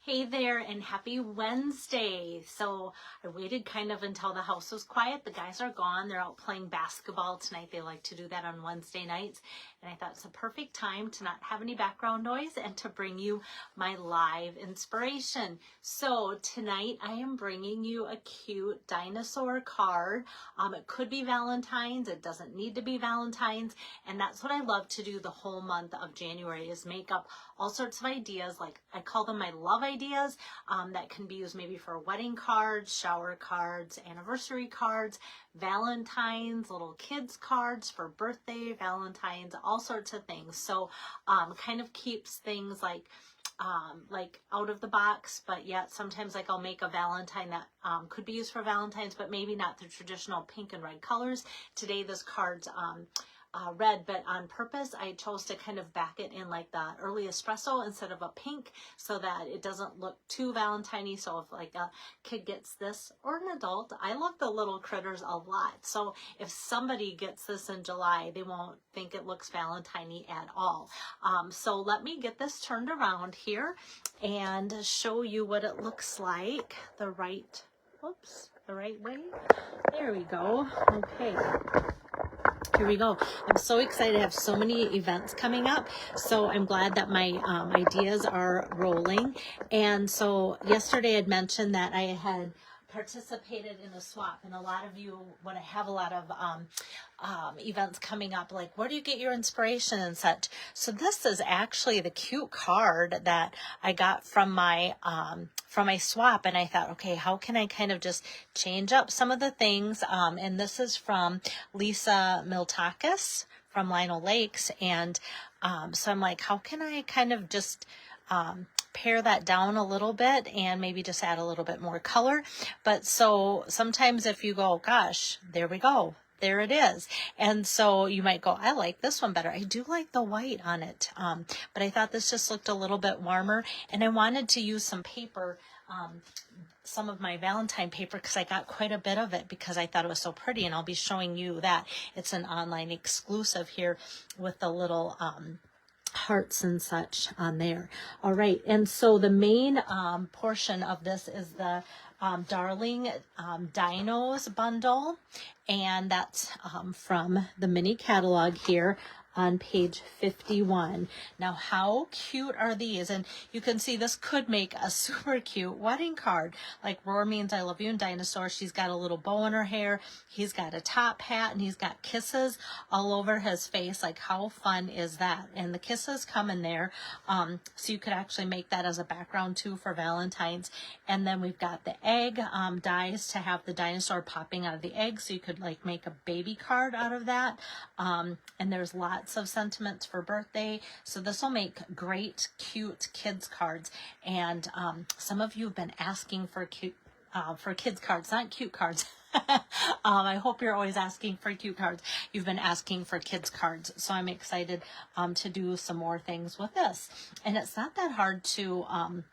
Hey there, and happy Wednesday. So I waited kind of until the house was quiet. The guys are gone. They're out playing basketball tonight. They like to do that on Wednesday nights. And I thought it's a perfect time to not have any background noise and to bring you my live inspiration. So tonight I am bringing you a cute dinosaur card. It could be Valentine's. It doesn't need to be Valentine's. And that's what I love to do the whole month of January, is make up all sorts of ideas. Like I call them my love ideas, that can be used maybe for wedding cards, shower cards, anniversary cards, Valentine's, little kids cards for birthday, Valentine's, all sorts of things. So kind of keeps things like out of the box, but yet sometimes like I'll make a Valentine that could be used for Valentine's, but maybe not the traditional pink and red colors. Today this card's red, but on purpose I chose to kind of back it in like the early espresso instead of a pink, so that it doesn't look too Valentine-y. So if like a kid gets this, or an adult, I love the little critters a lot, so if somebody gets this in July, they won't think it looks Valentine-y at all. So let me get this turned around here and show you what it looks like the right way. There we go. Okay. Here we go. I'm so excited. I have so many events coming up. So I'm glad that my ideas are rolling. And so yesterday I'd mentioned that I had participated in a swap, and a lot of you, when I have a lot of events coming up, like, where do you get your inspiration and such? So this is actually the cute card that I got from my swap, and I thought, okay, how can I kind of just change up some of the things? And this is from Lisa Miltakis from Lionel Lakes, and so I'm like, how can I kind of just pare that down a little bit and maybe just add a little bit more color? But so sometimes if you go, gosh, there we go, there it is. And so you might go, I like this one better. I do like the white on it. But I thought this just looked a little bit warmer, and I wanted to use some paper, some of my Valentine paper, because I got quite a bit of it because I thought it was so pretty, and I'll be showing you that. It's an online exclusive here with the little hearts and such on there. All right, and so the main portion of this is the Darling Dinos bundle, and that's from the mini catalog here on page 51. Now, how cute are these? And you can see this could make a super cute wedding card. Like, Roar means I love you and Dinosaur. She's got a little bow in her hair. He's got a top hat, and he's got kisses all over his face. Like, how fun is that? And the kisses come in there. So you could actually make that as a background too for Valentine's. And then we've got the egg dies to have the dinosaur popping out of the egg. So you could like make a baby card out of that. And there's lots of sentiments for birthday. So this will make great, cute kids cards. And some of you have been asking for kids cards, not cute cards. I hope you're always asking for cute cards. You've been asking for kids cards. So I'm excited to do some more things with this. And it's not that hard to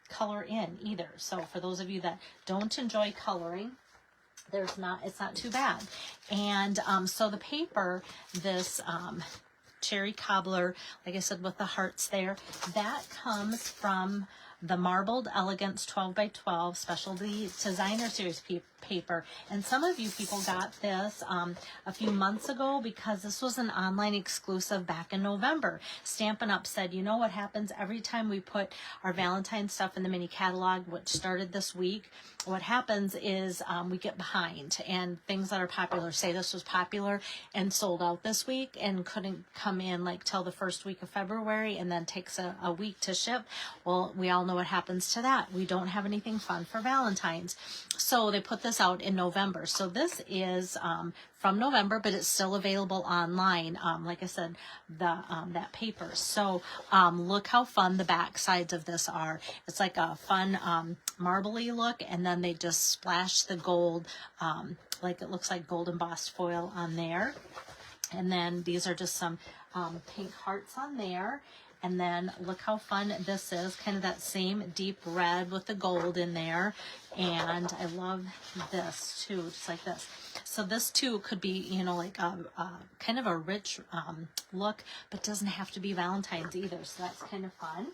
color in either. So for those of you that don't enjoy coloring, it's not too bad. And so the paper, this cherry cobbler, like I said, with the hearts there, that comes from the marbled Elegance 12 by 12 specialty designer series paper. And some of you people got this a few months ago because this was an online exclusive back in November. Stampin' Up said, you know what happens every time we put our Valentine stuff in the mini catalog, which started this week, what happens is we get behind, and things that are popular, say this was popular and sold out this week and couldn't come in like till the first week of February, and then takes a week to ship. Well, we all know what happens to that. We don't have anything fun for Valentine's. So they put this out in November. So this is from November, but it's still available online. Like I said, that paper. So look how fun the back sides of this are. It's like a fun marbly look, and then they just splash the gold, like it looks like gold embossed foil on there. And then these are just some pink hearts on there. And then look how fun this is, kind of that same deep red with the gold in there. And I love this too, just like this. So this too could be, you know, like a kind of a rich look, but doesn't have to be Valentine's either. So that's kind of fun.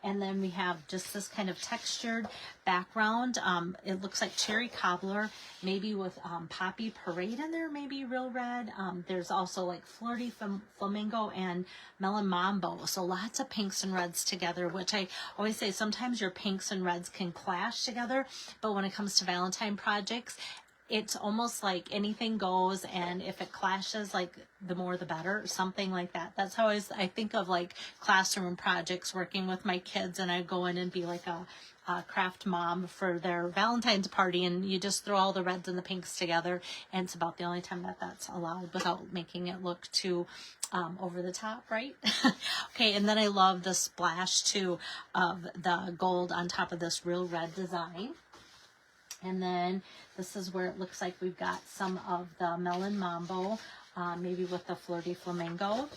And then we have just this kind of textured background. It looks like cherry cobbler, maybe with poppy parade in there, maybe real red. There's also like flirty flamingo and melon mambo. So lots of pinks and reds together, which I always say sometimes your pinks and reds can clash together. But when it comes to Valentine projects, it's almost like anything goes, and if it clashes, like the more the better, something like that. That's how I think of like classroom projects, working with my kids, and I go in and be like a craft mom for their Valentine's party, and you just throw all the reds and the pinks together, and it's about the only time that that's allowed without making it look too over the top, right? Okay, and then I love the splash too of the gold on top of this real red design. And then this is where it looks like we've got some of the melon mambo, maybe with the flirty flamingo.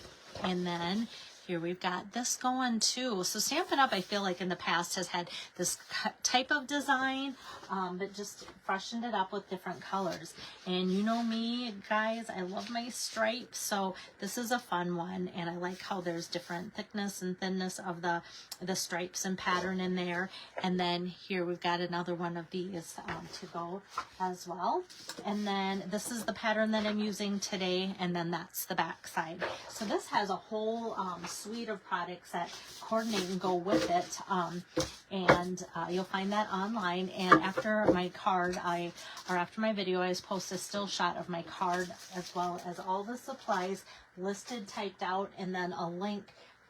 And then here we've got this going too. So Stampin' Up, I feel like in the past has had this type of design, but just freshened it up with different colors. And you know me, guys, I love my stripes. So this is a fun one. And I like how there's different thickness and thinness of the stripes and pattern in there. And then here we've got another one of these to go as well. And then this is the pattern that I'm using today. And then that's the back side. So this has a whole suite of products that coordinate and go with it, and you'll find that online. And after my card, after my video, I post a still shot of my card as well as all the supplies listed, typed out, and then a link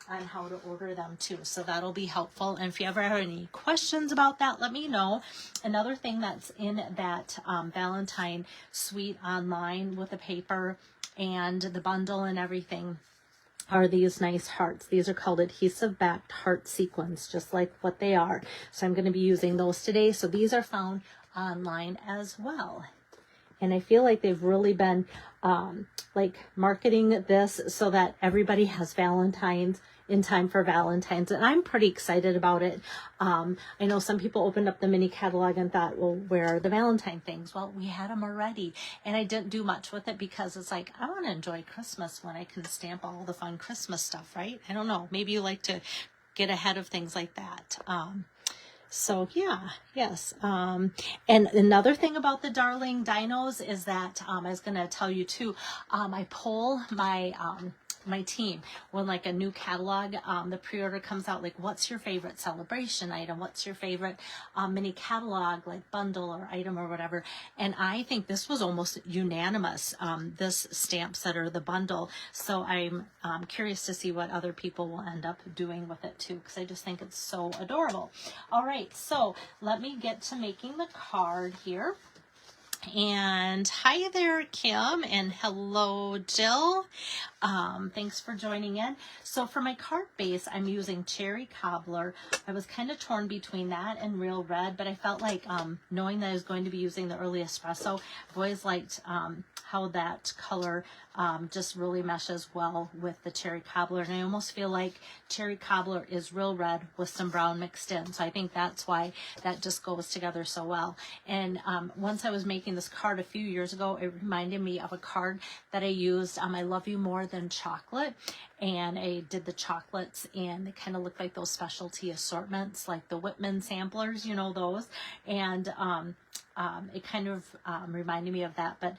on how to order them too. So that'll be helpful. And if you ever have any questions about that, let me know. Another thing that's in that Valentine suite online with the paper and the bundle and everything are these nice hearts. These are called adhesive backed heart sequins, just like what they are. So I'm going to be using those today. So these are found online as well. And I feel like they've really been like marketing this so that everybody has Valentine's in time for Valentine's, and I'm pretty excited about it. I know some people opened up the mini catalog and thought, well, where are the Valentine things? Well, we had them already, and I didn't do much with it because it's like, I want to enjoy Christmas when I can stamp all the fun Christmas stuff, right? I don't know, maybe you like to get ahead of things like that. So yeah, yes. And another thing about the Darling Dinos is that I was going to tell you too, I poll my team when like a new catalog, the pre-order comes out, like what's your favorite celebration item? What's your favorite mini catalog, like bundle or item or whatever? And I think this was almost unanimous, this stamp set or the bundle. So I'm curious to see what other people will end up doing with it too, because I just think it's so adorable. All right, so let me get to making the card here. And hi there, Kim, and hello, Jill. Thanks for joining in. So for my card base, I'm using cherry cobbler. I was kind of torn between that and real red, but I felt like knowing that I was going to be using the early espresso, I've always liked how that color just really meshes well with the cherry cobbler. And I almost feel like cherry cobbler is real red with some brown mixed in. So I think that's why that just goes together so well. And once I was making this card a few years ago, it reminded me of a card that I used, I Love You More Than Chocolate. And I did the chocolates, and they kind of look like those specialty assortments, like the Whitman samplers, you know, those. And it kind of reminded me of that, but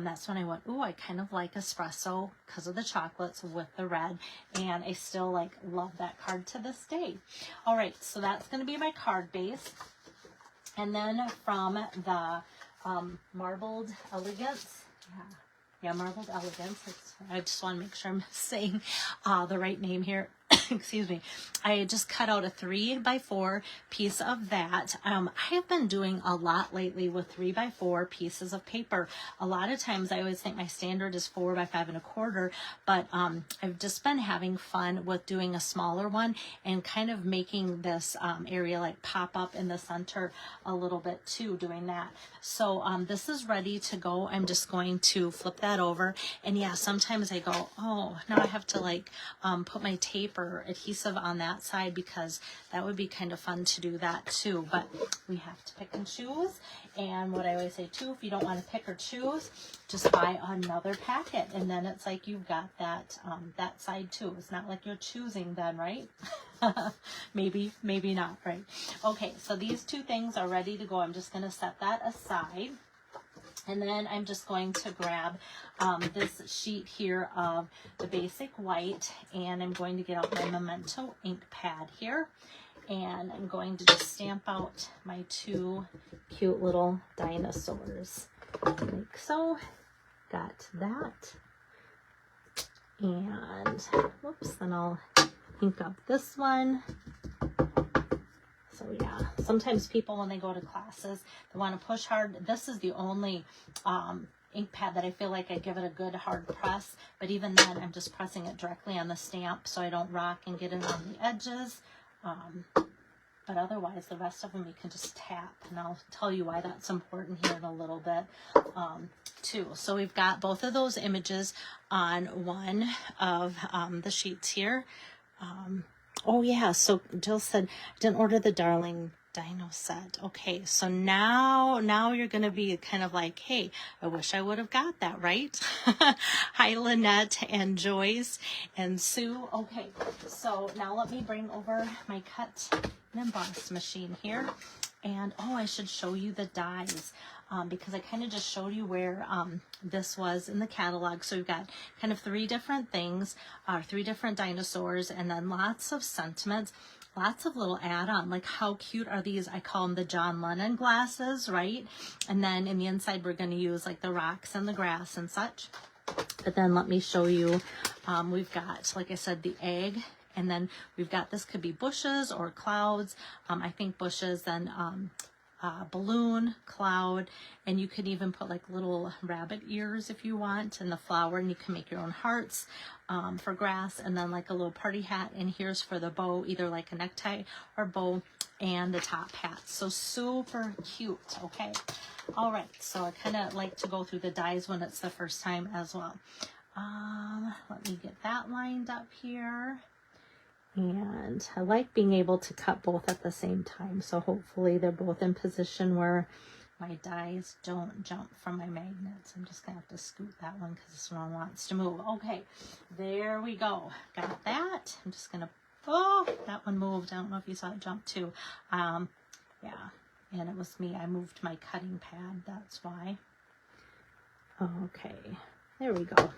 that's when I went, ooh, I kind of like espresso because of the chocolates with the red, and I still like love that card to this day. All right, so that's going to be my card base. And then from the Marbled Elegance, yeah, Marbled Elegance, I just want to make sure I'm saying the right name here. Excuse me. I just cut out a 3x4 piece of that. I have been doing a lot lately with 3x4 pieces of paper. A lot of times I always think my standard is 4x5 1/4, but I've just been having fun with doing a smaller one and kind of making this area like pop up in the center a little bit too, doing that. So this is ready to go. I'm just going to flip that over. And yeah, sometimes I go, oh, now I have to like put my tape or your adhesive on that side, because that would be kind of fun to do that too. But we have to pick and choose. And what I always say too, if you don't want to pick or choose, just buy another packet, and then it's like you've got that that side too. It's not like you're choosing then, right? maybe not, right? Okay, so these two things are ready to go. I'm just going to set that aside. And then I'm just going to grab this sheet here of the basic white, and I'm going to get out my Memento ink pad here, and I'm going to just stamp out my two cute little dinosaurs, like so. Got that. And whoops, then I'll ink up this one. So yeah, sometimes people, when they go to classes, they want to push hard. This is the only ink pad that I feel like I give it a good hard press, but even then I'm just pressing it directly on the stamp so I don't rock and get it on the edges. But otherwise, the rest of them you can just tap, and I'll tell you why that's important here in a little bit too. So we've got both of those images on one of the sheets here. Oh yeah, so Jill said, I didn't order the Darling Dino set. Okay, so now you're going to be kind of like, hey, I wish I would have got that, right? Hi, Lynette and Joyce and Sue. Okay, so now let me bring over my cut and emboss machine here. And oh, I should show you the dies. Because I kind of just showed you where this was in the catalog. So we've got kind of three different things, three different dinosaurs, and then lots of sentiments, lots of little add-on, like how cute are these? I call them the John Lennon glasses, right? And then in the inside, we're going to use like the rocks and the grass and such. But then let me show you, we've got, like I said, the egg. And then we've got, this could be bushes or clouds. I think bushes, then balloon, cloud, and you could even put like little rabbit ears if you want in the flower, and you can make your own hearts for grass, and then like a little party hat, and here's for the bow, either like a necktie or bow, and the top hat. So super cute. Okay, all right, so I kind of like to go through the dies when it's the first time as well. Let me get that lined up here. And I like being able to cut both at the same time. So hopefully they're both in position where my dies don't jump from my magnets. I'm just going to have to scoot that one because this one wants to move. Okay, there we go. Got that. I'm just going to, oh, that one moved. I don't know if you saw it jump too. Yeah, and it was me. I moved my cutting pad. That's why. Okay, there we go.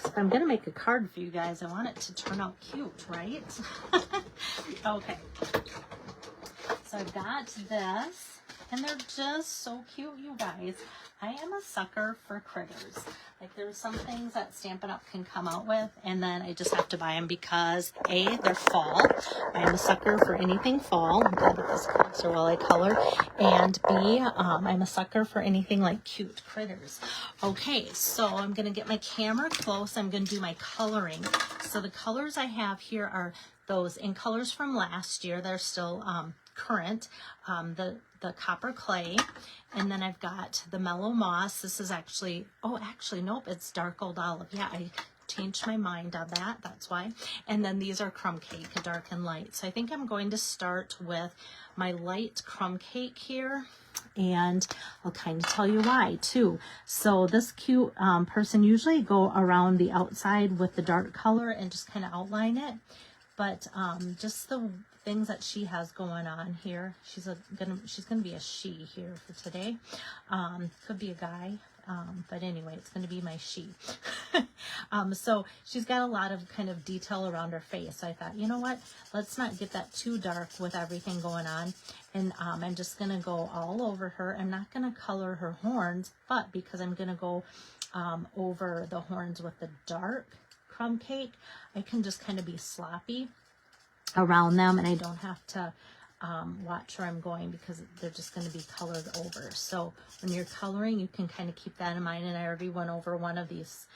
If I'm going to make a card for you guys, I want it to turn out cute, right? Okay. So I've got this, and they're just so cute, you guys. I am a sucker for critters. Like, there's some things that Stampin' Up! Can come out with, and then I just have to buy them because A, they're fall. I'm a sucker for anything fall. I'm glad that this closer while I color. And B, I'm a sucker for anything like cute critters. Okay, so I'm going to get my camera close. I'm going to do my coloring. So the colors I have here are those in colors from last year. They're still current. The copper clay, and then I've got the mellow moss. This is actually, oh, actually, nope, it's dark old olive. Yeah, I changed my mind on that. That's why. And then these are crumb cake, dark and light. So I think I'm going to start with my light crumb cake here, and I'll kind of tell you why too. So this cute person usually go around the outside with the dark color and just kind of outline it. But just the things that she has going on here, she's gonna be a she here for today. Could be a guy, but anyway, it's gonna be my she. So she's got a lot of kind of detail around her face. So I thought, you know what? Let's not get that too dark with everything going on. And I'm just gonna go all over her. I'm not gonna color her horns, but because I'm gonna go over the horns with the dark crumb cake, I can just kind of be sloppy around them, and I don't have to watch where I'm going because they're just going to be colored over. So when you're coloring, you can kind of keep that in mind. And I already went over one of these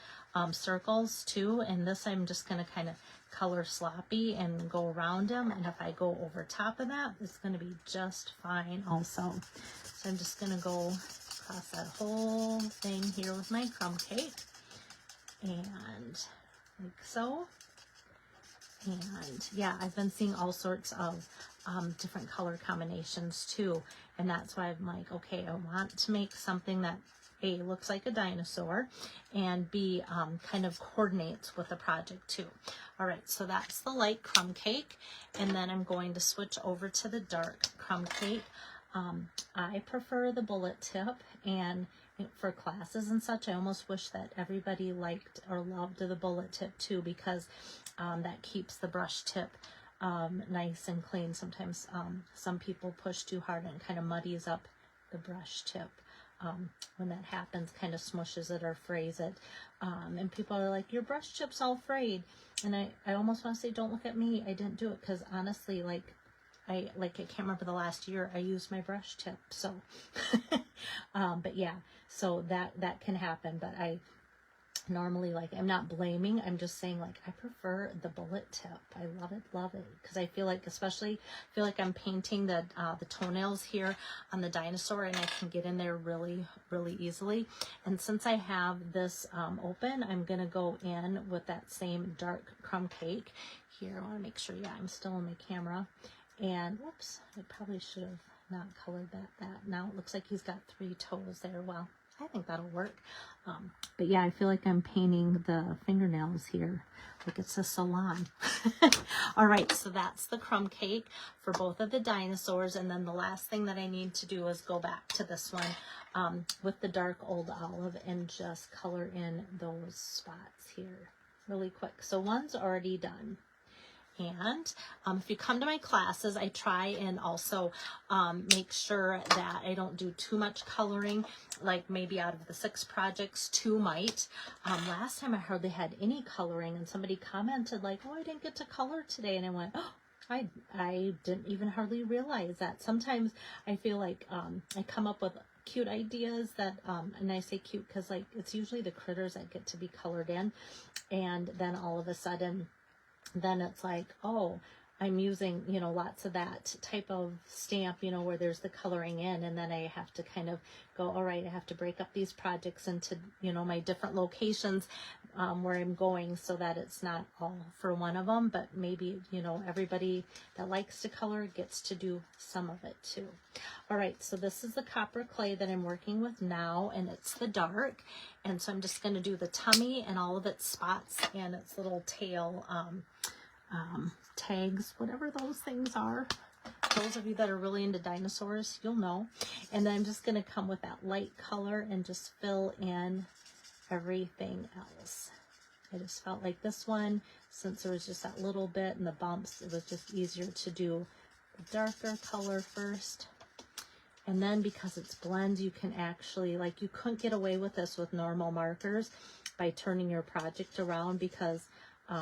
circles too, and this I'm just going to kind of color sloppy and go around them, and if I go over top of that, it's going to be just fine also. So I'm just going to go across that whole thing here with my crumb cake, and like so. And yeah, I've been seeing all sorts of different color combinations too. And that's why I'm like, okay, I want to make something that A, looks like a dinosaur, and B, kind of coordinates with the project too. All right, so that's the light crumb cake. And then I'm going to switch over to the dark crumb cake. I prefer the bullet tip, and for classes and such, I almost wish that everybody liked or loved the bullet tip too, because that keeps the brush tip nice and clean. Sometimes some people push too hard and kind of muddies up the brush tip. When that happens, kind of smushes it or frays it. And people are like, your brush tip's all frayed. And I almost want to say, don't look at me. I didn't do it, because honestly, I can't remember the last year I used my brush tip. So, but yeah, so that can happen. But I normally, I'm not blaming. I'm just saying, I prefer the bullet tip. I love it. Because I feel like, I'm painting the toenails here on the dinosaur, and I can get in there really, really easily. And since I have this open, I'm going to go in with that same dark crumb cake. Here, I want to make sure, yeah, I'm still in my camera. And whoops, I probably should have not colored that. Now it looks like he's got 3 toes there. Well, I think that'll work. But yeah, I feel like I'm painting the fingernails here like it's a salon. All right, so that's the crumb cake for both of the dinosaurs. And then the last thing that I need to do is go back to this one with the dark old olive and just color in those spots here really quick. So one's already done. And if you come to my classes, I try and also make sure that I don't do too much coloring, like maybe out of the 6 projects, 2 might. Last time I hardly had any coloring, and somebody commented like, oh, I didn't get to color today. And I went, oh, I didn't even hardly realize that. Sometimes I feel like I come up with cute ideas that, and I say cute because it's usually the critters that get to be colored in. And then all of a sudden, then it's like, oh, I'm using, lots of that type of stamp, where there's the coloring in, and then I have to kind of go, all right, I have to break up these projects into, my different locations where I'm going, so that it's not all for one of them, but maybe, everybody that likes to color gets to do some of it too. All right, so this is the copper clay that I'm working with now, and it's the dark, and so I'm just going to do the tummy and all of its spots and its little tail tags, whatever those things are. Those of you that are really into dinosaurs, you'll know. And then I'm just going to come with that light color and just fill in everything else. I just felt like this one, since there was just that little bit and the bumps, it was just easier to do the darker color first. And then because it's blends, you can actually, you couldn't get away with this with normal markers by turning your project around, because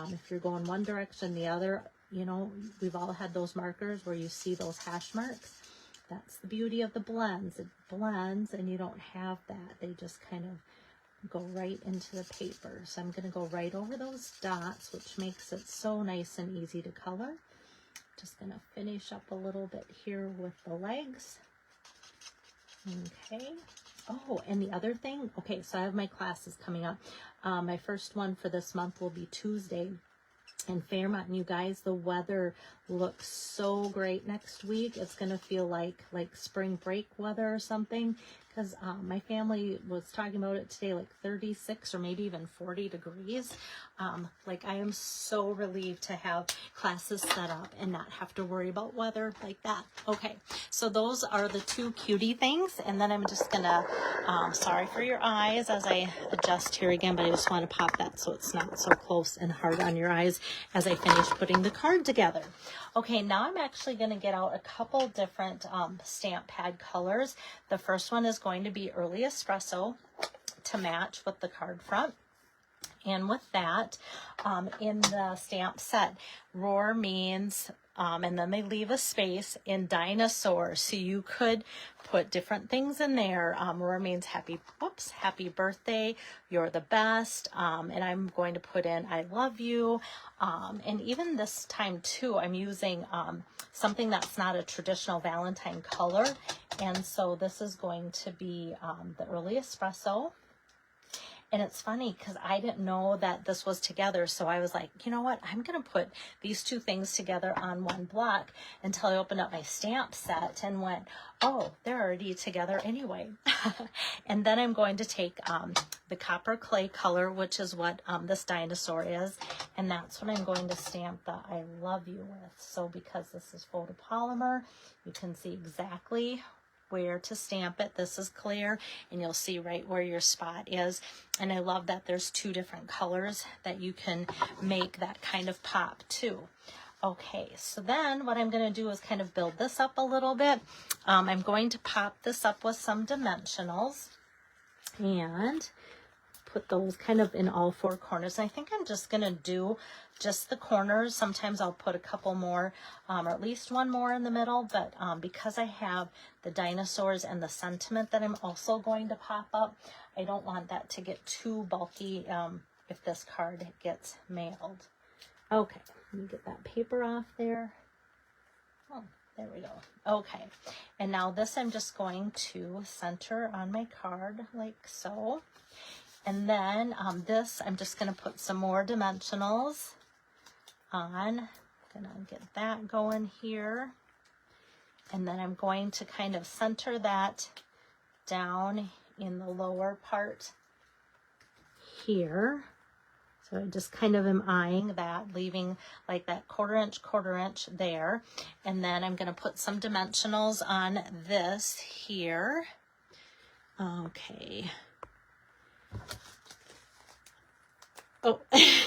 if you're going one direction, the other, we've all had those markers where you see those hash marks. That's the beauty of the blends. It blends and you don't have that. They just kind of go right into the paper. So I'm going to go right over those dots, which makes it so nice and easy to color. Just going to finish up a little bit here with the legs. Okay. Oh, and the other thing, okay, so I have my classes coming up. My first one for this month will be Tuesday in Fairmont. And you guys, the weather looks so great next week. It's going to feel like spring break weather or something, because my family was talking about it today, 36 or maybe even 40 degrees. I am so relieved to have classes set up and not have to worry about weather like that. Okay, so those are the 2 cutie things. And then I'm just gonna, sorry for your eyes as I adjust here again, but I just want to pop that so it's not so close and hard on your eyes as I finish putting the card together. Okay, now I'm actually going to get out a couple different stamp pad colors. The first one is going to be Early Espresso to match with the card front. And with that, in the stamp set, roar means, and then they leave a space in dinosaur. So you could put different things in there. Roar means happy birthday, you're the best. And I'm going to put in, I love you. And even this time too, I'm using something that's not a traditional Valentine color. And so this is going to be the Early Espresso. And it's funny because I didn't know that this was together. So I was like, you know what? I'm going to put these two things together on one block until I opened up my stamp set and went, oh, they're already together anyway. And then I'm going to take the copper clay color, which is what this dinosaur is. And that's what I'm going to stamp the I love you with. So because this is photopolymer, you can see exactly where to stamp it. This is clear, and you'll see right where your spot is. And I love that there's two different colors that you can make that kind of pop too. Okay, so then what I'm going to do is kind of build this up a little bit. I'm going to pop this up with some dimensionals and put those kind of in all four corners. And I think I'm just going to do just the corners. Sometimes I'll put a couple more, or at least one more in the middle, but because I have the dinosaurs and the sentiment that I'm also going to pop up, I don't want that to get too bulky if this card gets mailed. Okay, let me get that paper off there. Oh, there we go. Okay, and now this I'm just going to center on my card like so. And then this, I'm just going to put some more dimensionals on. I'm going to get that going here. And then I'm going to kind of center that down in the lower part here. So I just kind of am eyeing that, leaving like that quarter inch there. And then I'm going to put some dimensionals on this here. Okay. Oh,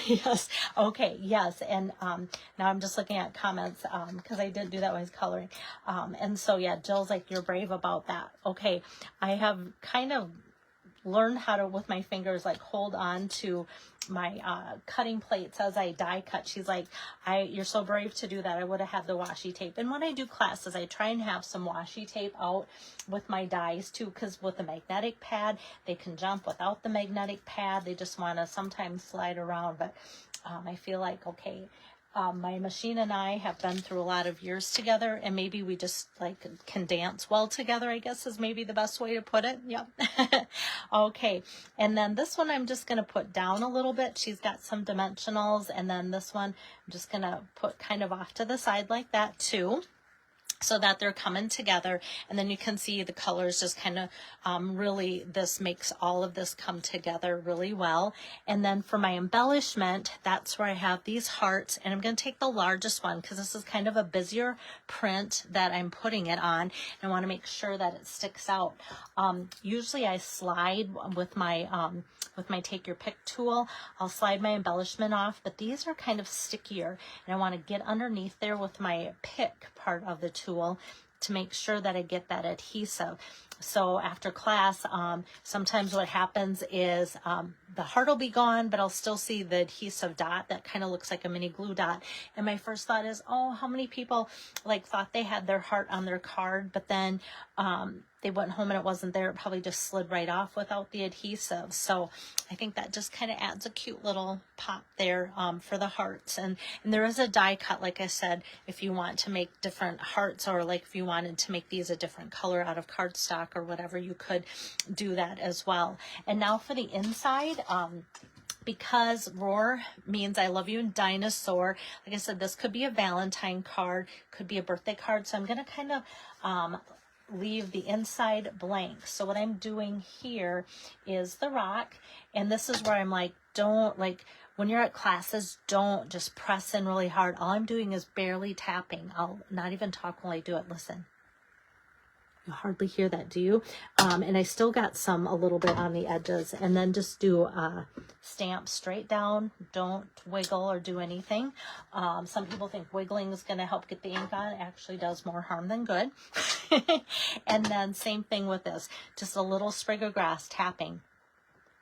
yes. Okay, yes. And now I'm just looking at comments because I didn't do that when I was coloring. And so, yeah, Jill's like, you're brave about that. Okay, I have kind of learned how to, with my fingers, like hold on to my cutting plates as I die cut. She's like, you're so brave to do that. I would have had the washi tape. And when I do classes, I try and have some washi tape out with my dies too, because with the magnetic pad, they can jump. Without the magnetic pad, they just want to sometimes slide around. But I feel like, okay, my machine and I have been through a lot of years together, and maybe we just like can dance well together, I guess is maybe the best way to put it. Yep. Okay, and then this one I'm just going to put down a little bit. She's got some dimensionals, and then this one I'm just going to put kind of off to the side like that too, so that they're coming together. And then you can see the colors just kind of really, this makes all of this come together really well. And then for my embellishment, that's where I have these hearts, and I'm going to take the largest one because this is kind of a busier print that I'm putting it on, and I want to make sure that it sticks out. Usually I slide with my take your pick tool. I'll slide my embellishment off, but these are kind of stickier, and I want to get underneath there with my pick part of the tool to make sure that I get that adhesive. So after class, sometimes what happens is the heart will be gone, but I'll still see the adhesive dot that kind of looks like a mini glue dot. And my first thought is, oh, how many people like thought they had their heart on their card, but then they went home and it wasn't there. It probably just slid right off without the adhesive. So I think that just kind of adds a cute little pop there for the hearts. And there is a die cut, like I said, if you want to make different hearts, or like if you wanted to make these a different color out of cardstock or whatever, you could do that as well. And now for the inside, because roar means I love you in dinosaur, like I said, this could be a Valentine card, could be a birthday card. So I'm going to kind of leave the inside blank. So what I'm doing here is the rock, and this is where I'm like, don't, like when you're at classes, don't just press in really hard. All I'm doing is barely tapping. I'll not even talk while I do it. Listen. You hardly hear that, do you? And I still got some a little bit on the edges, and then just do stamp straight down. Don't wiggle or do anything. Some people think wiggling is going to help get the ink on. It actually does more harm than good. And then same thing with this, just a little sprig of grass tapping.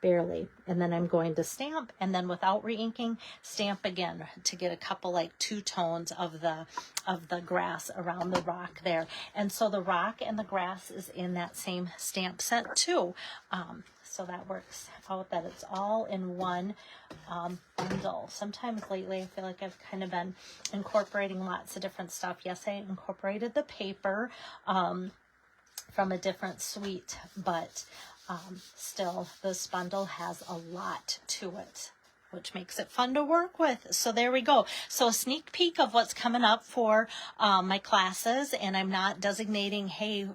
Barely. And then I'm going to stamp, and then without re-inking, stamp again to get a couple, like 2 tones of the grass around the rock there. And so the rock and the grass is in that same stamp set too. So that works out that it's all in one bundle. Sometimes lately I feel like I've kind of been incorporating lots of different stuff. Yes, I incorporated the paper from a different suite, but still this bundle has a lot to it, which makes it fun to work with. So there we go. So a sneak peek of what's coming up for my classes, and I'm not designating, hey,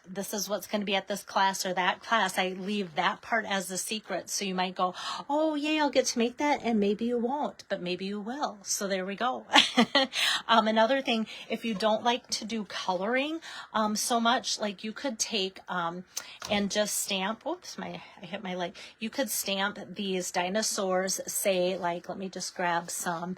this is what's going to be at this class or that class. I leave that part as a secret. So you might go, oh, yay, I'll get to make that. And maybe you won't, but maybe you will. So there we go. Another thing, if you don't like to do coloring so much, like you could take and just stamp, oops, I hit my leg. You could stamp these dinosaurs, say, like, let me just grab some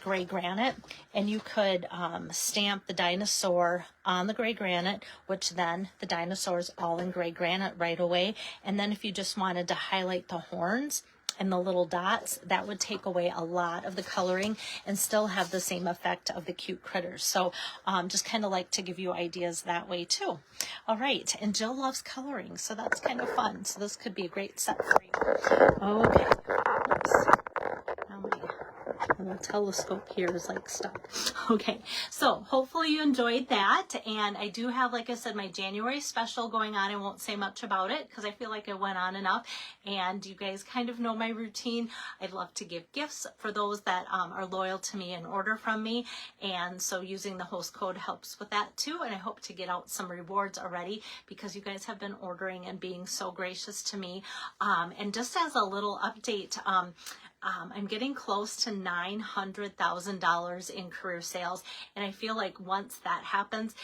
gray granite, and you could stamp the dinosaur on the gray granite, which then the dinosaur's all in gray granite right away. And then if you just wanted to highlight the horns and the little dots, that would take away a lot of the coloring and still have the same effect of the cute critters. So just kind of like to give you ideas that way too. All right, and Jill loves coloring, so that's kind of fun. So this could be a great set for you. Okay. Oops. Now my little telescope here is like stuck. Okay, so hopefully you enjoyed that, and I do have, like I said, my January special going on. I won't say much about it because I feel like it went on enough, and you guys kind of know my routine. I'd love to give gifts for those that are loyal to me and order from me, and so using the host code helps with that too. And I hope to get out some rewards already because you guys have been ordering and being so gracious to me. And just as a little update, I'm getting close to $900,000 in career sales, and I feel like once that happens,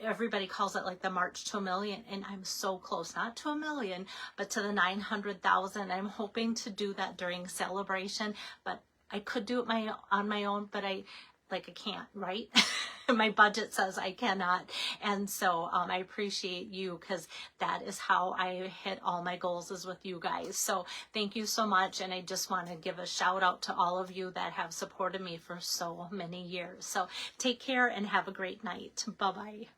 everybody calls it like the march to $1 million, and I'm so close, not to $1 million, but to the 900,000. I'm hoping to do that during celebration, but I could do it on my own, but I can't, right? My budget says I cannot. And so I appreciate you because that is how I hit all my goals, is with you guys. So thank you so much. And I just want to give a shout out to all of you that have supported me for so many years. So take care and have a great night. Bye-bye.